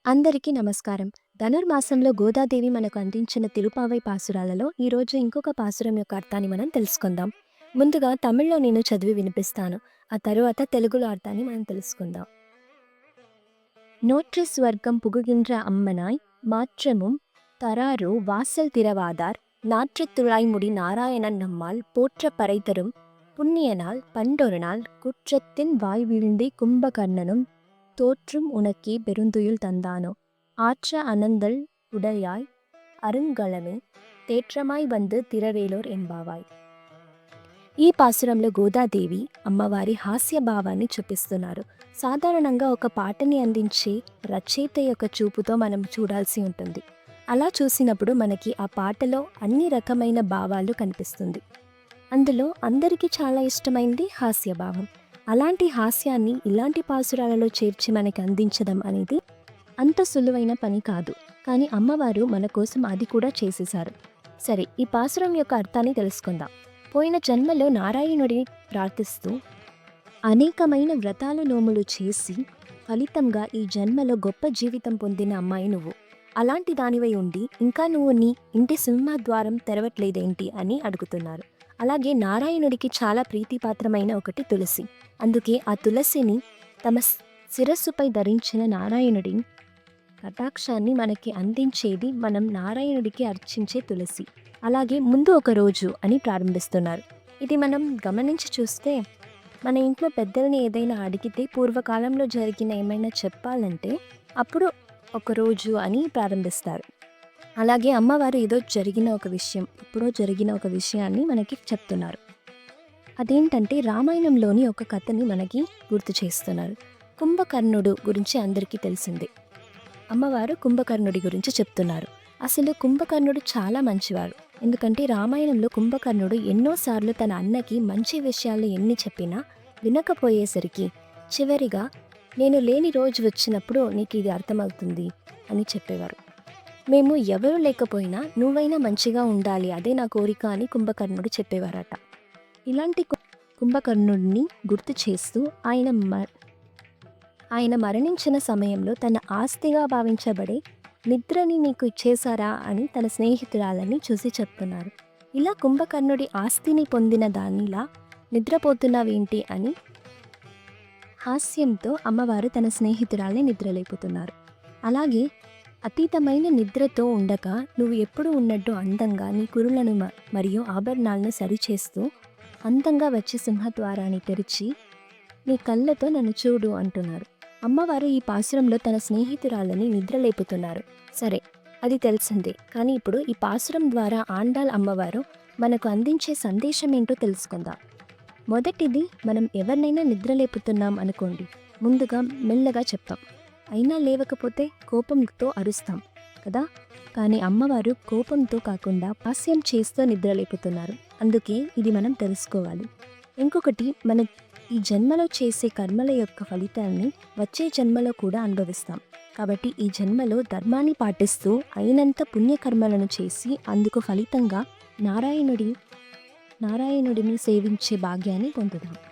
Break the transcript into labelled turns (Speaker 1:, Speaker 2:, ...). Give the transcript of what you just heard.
Speaker 1: అందరికీ నమస్కారం. ధనుర్మాసంలో గోదాదేవి మనకు అందించిన తిరుపావై పాసురాలలో ఈరోజు ఇంకొక పాసురం యొక్క అర్థాన్ని మనం తెలుసుకుందాం. ముందుగా తమిళ్లో నేను చదివి వినిపిస్తాను. ఆ తరువాత తెలుగులో అర్థాన్ని మనం తెలుసుకుందాం. நோற்று ஸ்வர்க்கம் புகுகின்ற அம்மனாய் மாற்றமும் தராரோ வாசல் திறவாதார் நாற்றுத் துழாய்முடி நாராயணன் நம்மால் போற்றப் பறைதரும் புண்ணியனால் பண்டொரு நாள் குற்றத்தின் வாய் வீழ்ந்தே கும்பகர்ணனும் தோற்றும் உனக்கே பெருந்துயில் தந்தானோ ஆற்ற அனந்தல் உடையாய் అరుంగళమే తేట్రమాయ్ వందు తిరవేలోర్ ఎంబావాయ్. ఈ పాసురంలో గోదాదేవి అమ్మవారి హాస్య భావాన్ని చూపిస్తున్నారు. సాధారణంగా ఒక పాటని అందించే రచయిత యొక్క చూపుతో మనం చూడాల్సి ఉంటుంది. అలా చూసినప్పుడు మనకి ఆ పాటలో అన్ని రకమైన భావాలు కనిపిస్తుంది. అందులో అందరికీ చాలా ఇష్టమైంది హాస్యభావం. అలాంటి హాస్యాన్ని ఇలాంటి పాసురాలలో చేర్చి మనకి అందించడం అనేది అంత సులువైన పని కాదు. కానీ అమ్మవారు మన కోసం అది కూడా చేసేశారు. సరే, ఈ పాసురం యొక్క అర్థాన్ని తెలుసుకుందాం. పోయిన జన్మలో నారాయణుడిని ప్రార్థిస్తూ అనేకమైన వ్రతాలు నోములు చేసి ఫలితంగా ఈ జన్మలో గొప్ప జీవితం పొందిన అమ్మాయి నువ్వు. అలాంటి దానివై ఉండి ఇంకా నువ్వు నీ ఇంటి సింహద్వారం తెరవట్లేదేంటి అని అడుగుతున్నారు. అలాగే నారాయణుడికి చాలా ప్రీతిపాత్రమైన ఒకటి తులసి. అందుకే ఆ తులసిని తమ శిరస్సుపై ధరించిన నారాయణుడి కటాక్షాన్ని మనకి అందించేది మనం నారాయణుడికి అర్చించే తులసి. అలాగే ముందు ఒక రోజు అని ప్రారంభిస్తున్నారు. ఇది మనం గమనించి చూస్తే మన ఇంట్లో పెద్దల్ని ఏదైనా అడిగితే పూర్వకాలంలో జరిగిన ఏమైనా చెప్పాలంటే అప్పుడు ఒక రోజు అని ప్రారంభిస్తారు. అలాగే అమ్మవారు ఏదో జరిగిన ఒక విషయం, ఎప్పుడో జరిగిన ఒక విషయాన్ని మనకి చెప్తున్నారు. అదేంటంటే రామాయణంలోని ఒక కథని మనకి గుర్తు చేస్తున్నారు. కుంభకర్ణుడు గురించి అందరికీ తెలిసిందే. అమ్మవారు కుంభకర్ణుడి గురించి చెప్తున్నారు. అసలు కుంభకర్ణుడు చాలా మంచివాడు. ఎందుకంటే రామాయణంలో కుంభకర్ణుడు ఎన్నోసార్లు తన అన్నకి మంచి విషయాలు ఎన్ని చెప్పినా వినకపోయేసరికి చివరిగా నేను లేని రోజు వచ్చినప్పుడు నీకు ఇది అర్థమవుతుంది అని చెప్పేవారు. మేము ఎవరు లేకపోయినా నువ్వైనా మంచిగా ఉండాలి, అదే నా కోరిక అని కుంభకర్ణుడు చెప్పేవారట. ఇలాంటి కుంభకర్ణుడిని గుర్తు చేస్తూ ఆయన మరణించిన సమయంలో తన ఆస్తిగా భావించబడే నిద్రని నీకు ఇచ్చేశారా అని తన స్నేహితురాలని చూసి చెప్తున్నారు. ఇలా కుంభకర్ణుడి ఆస్తిని పొందిన దానిలా నిద్రపోతున్నావేంటి అని హాస్యంతో అమ్మవారు తన స్నేహితురాల్ని నిద్రలేపుతున్నారు. అలాగే అతీతమైన నిద్రతో ఉండగా నువ్వు ఎప్పుడు ఉన్నట్టు అందంగా నీ కురులను మరియు ఆభరణాలను సరిచేస్తూ అందంగా వచ్చి సింహద్వారాన్ని తెరిచి నీ కళ్ళతో నన్ను చూడు అంటున్నారు. అమ్మవారు ఈ పాసురంలో తన స్నేహితురాలని నిద్రలేపుతున్నారు. సరే, అది తెలిసిందే. కానీ ఇప్పుడు ఈ పాసురం ద్వారా ఆండాల్ అమ్మవారు మనకు అందించే సందేశం ఏంటో తెలుసుకుందాం. మొదటిది, మనం ఎవరినైనా నిద్రలేపుతున్నాం అనుకోండి, ముందుగా మెల్లగా చెప్తాం. అయినా లేవకపోతే కోపంతో అరుస్తాం కదా. కానీ అమ్మవారు కోపంతో కాకుండా హాస్యం చేస్తూ నిద్రలేపుతున్నారు. అందుకే ఇది మనం తెలుసుకోవాలి. ఇంకొకటి, మనం ఈ జన్మలో చేసే కర్మల యొక్క ఫలితాన్ని వచ్చే జన్మలో కూడా అనుభవిస్తాం. కాబట్టి ఈ జన్మలో ధర్మాన్ని పాటిస్తూ అయినంత పుణ్యకర్మలను చేసి అందుకు ఫలితంగా నారాయణుడిని సేవించే భాగ్యాన్ని పొందుదాం.